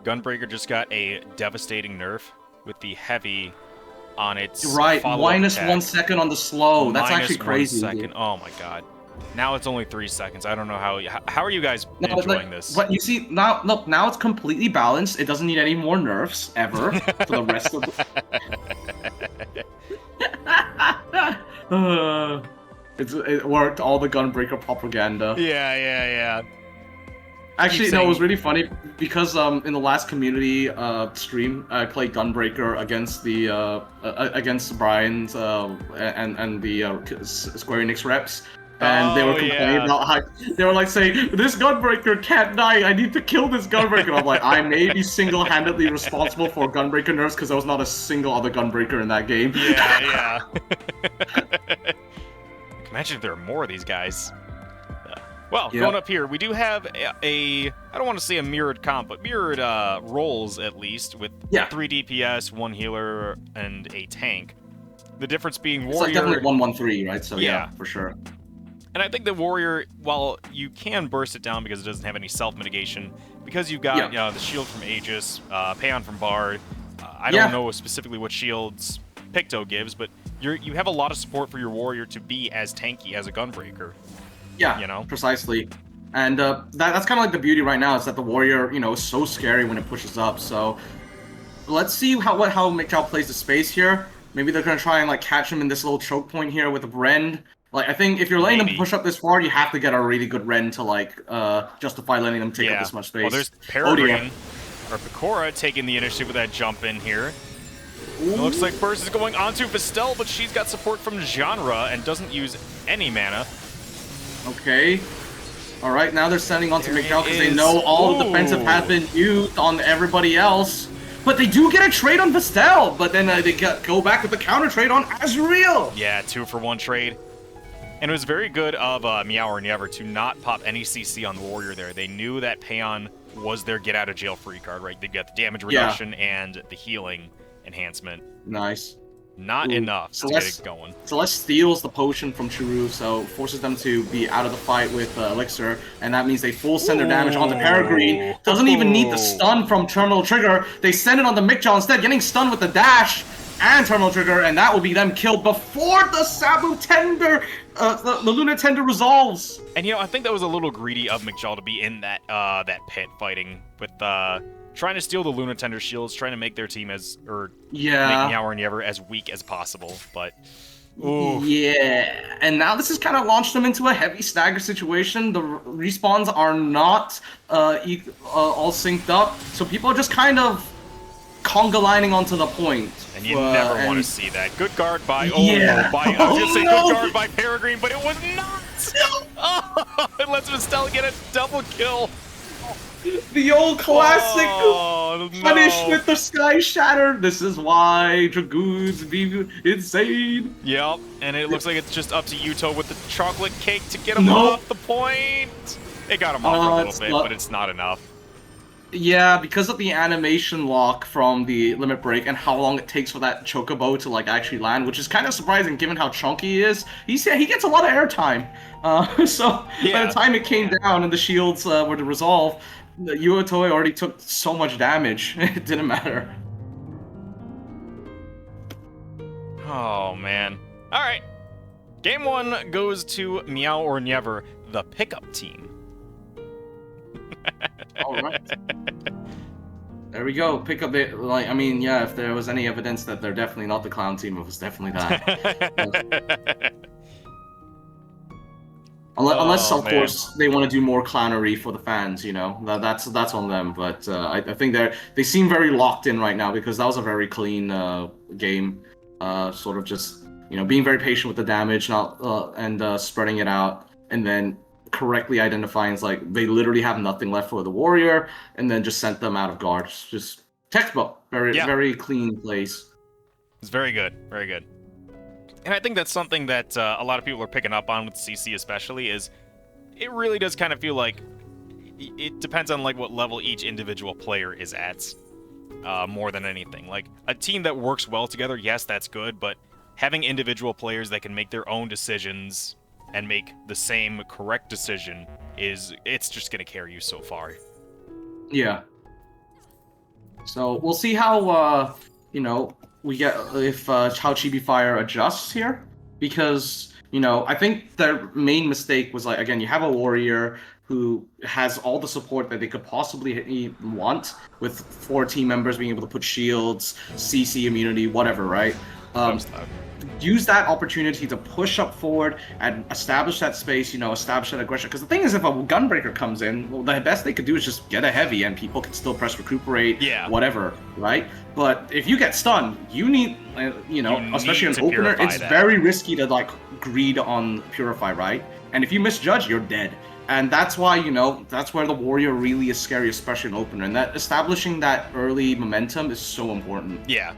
Gunbreaker just got a devastating nerf with the heavy on its Right, follow-up minus attack. 1 second on the slow. That's Minus actually crazy. 1 second. Oh my god. Now it's only 3 seconds. I don't know how are you guys No, enjoying this? but you see, now look, now it's completely balanced. It doesn't need any more nerfs ever for the rest of the... it worked, all the Gunbreaker propaganda. Yeah. Actually, no, it was really funny because in the last community stream, I played Gunbreaker against the against Brian's and the Square Enix reps, and they were complaining about how they were like saying, "This Gunbreaker can't die. I need to kill this Gunbreaker." And I'm like, I may be single-handedly responsible for Gunbreaker nerfs because there was not a single other Gunbreaker in that game. Yeah. Imagine if there are more of these guys. Well, going up here, we do have I don't want to say a mirrored comp, but mirrored roles at least, with 3 DPS, 1 healer, and a tank. The difference being Warrior... It's like definitely 1-1-3, right? So yeah, for sure. And I think the Warrior, while you can burst it down because it doesn't have any self-mitigation, because you've got the shield from Aegis, Payon from Bard, I don't know specifically what shields Picto gives, but you have a lot of support for your Warrior to be as tanky as a Gunbreaker. Yeah, you know? Precisely. And that's kind of like the beauty right now, is that the Warrior, is so scary when it pushes up. So let's see how Meow plays the space here. Maybe they're going to try and like catch him in this little choke point here with a Rend. Like, I think if you're letting them push up this far, you have to get a really good Rend to like justify letting them take up this much space. Well, there's Peregrine, or Picora, taking the initiative with that jump in here. It looks like Burst is going onto Vestel, but she's got support from Genre and doesn't use any mana. Okay. Alright, now they're sending on to Meow because they know all the defensive has been used on everybody else. But they do get a trade on Vestel, but then they go back with the counter trade on Azrael. Yeah, 2-for-1 trade. And it was very good of Meow or Nyever to not pop any CC on the Warrior there. They knew that Payon was their get-out-of-jail-free card, right? They got the damage reduction and the healing enhancement. Nice. Not enough to get it going. Celeste steals the potion from Churu, so forces them to be out of the fight with Elixir, and that means they full send their damage onto Peregrine. Doesn't even need the stun from Terminal Trigger. They send it onto Mickjaw instead, getting stunned with the dash and Terminal Trigger, and that will be them killed before the Sabu Tender, the Luna Tender resolves. And I think that was a little greedy of Mickjaw to be in that that pit fighting with trying to steal the Luna Tender shields, trying to make their team make Meow or Nyever as weak as possible, but... Ooh. Yeah, and now this has kind of launched them into a heavy stagger situation. The respawns are not all synced up, so people are just kind of conga lining onto the point. And you never want to see that. Good guard by... I was going to say good guard by Peregrine, but it was not! No. Oh, it lets Vestel get a double kill. The old classic punish with the Sky Shatter. This is why Dragoons be insane. Yep, and it looks like it's just up to Yuto with the chocolate cake to get him off the point. It got him off for a little bit, but it's not enough. Yeah, because of the animation lock from the Limit Break and how long it takes for that Chocobo to like actually land, which is kind of surprising given how chunky he is. He gets a lot of airtime. So by the time it came down and the shields were to resolve, the Yuotoi already took so much damage, it didn't matter. Oh, man. Alright. Game 1 goes to Meow or Nyever, the pickup team. Alright. There we go. Pick up it. Like, I mean, yeah, if there was any evidence that they're definitely not the clown team, it was definitely that. Unless, of course, they want to do more clownery for the fans, that's on them. But I think they seem very locked in right now because that was a very clean game. Sort of just being very patient with the damage, and spreading it out, and then correctly identifying like they literally have nothing left for the Warrior, and then just sent them out of guard. Just textbook, very clean place. It's very good, very good. And I think that's something that a lot of people are picking up on with CC especially, is it really does kind of feel like it depends on like what level each individual player is at, more than anything. Like a team that works well together, yes, that's good, but having individual players that can make their own decisions and make the same correct decision it's just going to carry you so far. Yeah. So we'll see how you know we get if how Chibi Fire adjusts here, because I think their main mistake was like, again, you have a warrior who has all the support that they could possibly want, with 4 team members being able to put shields, CC immunity, whatever, right? Use that opportunity to push up forward and establish that space, establish that aggression. Because the thing is, if a gunbreaker comes in, well, the best they could do is just get a heavy, and people can still press recuperate, whatever, right? But if you get stunned, you need, especially an opener, it's very risky to like greed on Purify, right? And if you misjudge, you're dead. And that's why, that's where the warrior really is scary, especially an opener. And that establishing that early momentum is so important. Yeah.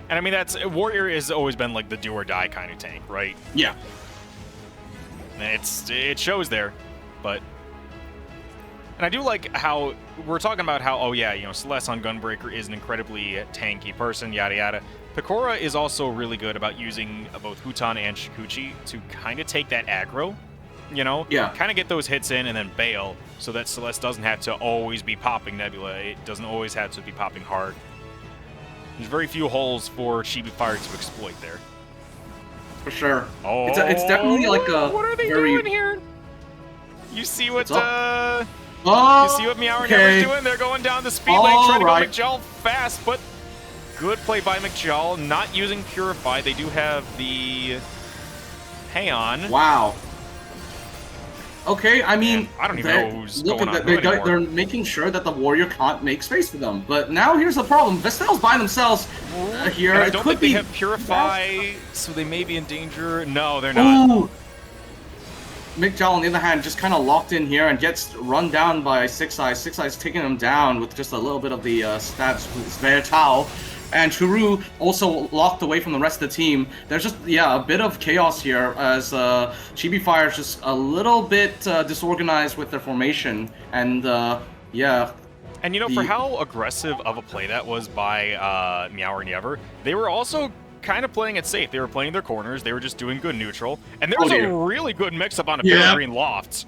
And I mean, warrior has always been like the do or die kind of tank, right? Yeah. It shows there, but. And I do like how we're talking about how, oh yeah, Celeste on Gunbreaker is an incredibly tanky person, yada yada. Picora is also really good about using both Hutan and Shikuchi to kind of take that aggro, kind of get those hits in and then bail, so that Celeste doesn't have to always be popping Nebula. It doesn't always have to be popping hard. There's very few holes for Chibi Fire to exploit there. For sure. Oh, it's definitely like a. What are they doing here? You see what? Oh, you see what Meow and Nyever's doing? They're going down the speed lane, trying to go McJowl fast, but good play by McJowl, not using Purify. They do have the Payon. Wow. Okay, I mean, I don't even know who's going on they're making sure that the warrior can't make space for them. But now here's the problem: Vestel's by themselves here. And I don't think they have Purify, so they may be in danger. No, they're not. Ooh. McJowl, on the other hand, just kind of locked in here and gets run down by Six Eyes. Six Eyes taking him down with just a little bit of the stats with Vertao. And Churu also locked away from the rest of the team. There's just, a bit of chaos here as Chibi Fire is just a little bit disorganized with their formation. And, And, for how aggressive of a play that was by Meow or Nyever, they were also kind of playing it safe. They were playing their corners. They were just doing good neutral. And there was a really good mix-up on a Peregrine Loft.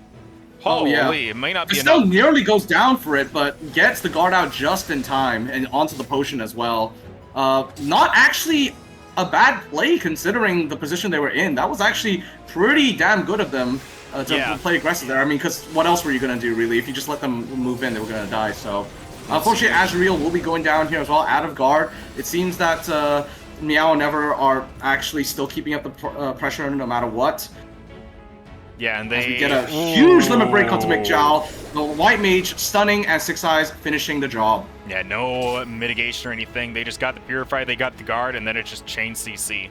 Holy, it may not be enough. Still nearly goes down for it, but gets the guard out just in time and onto the potion as well. Not actually a bad play considering the position they were in. That was actually pretty damn good of them to play aggressive there. I mean, because what else were you going to do, really? If you just let them move in, they were going to die. So, unfortunately, Azrael will be going down here as well, out of guard. It seems that Meow and Nyever are actually still keeping up the pressure no matter what. Yeah, and they get a huge limit break onto McJowl. The White Mage stunning, and Six Eyes finishing the job. Yeah, no mitigation or anything. They just got the Purify, they got the guard, and then it just chained CC.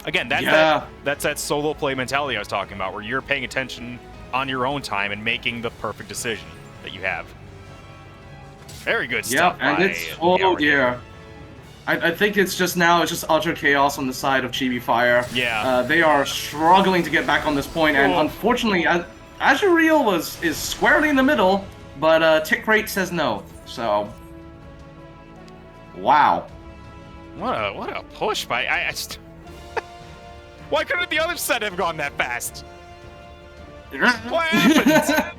Again, that's that solo play mentality I was talking about, where you're paying attention on your own time and making the perfect decision that you have. Very good stuff. Yeah, and it's I think it's just utter chaos on the side of Chibi Fire. Yeah. They are struggling to get back on this point, and unfortunately, Azrael is squarely in the middle, but Tick Rate says no. So, wow. What a push by I just. Why couldn't the other set have gone that fast? What happened?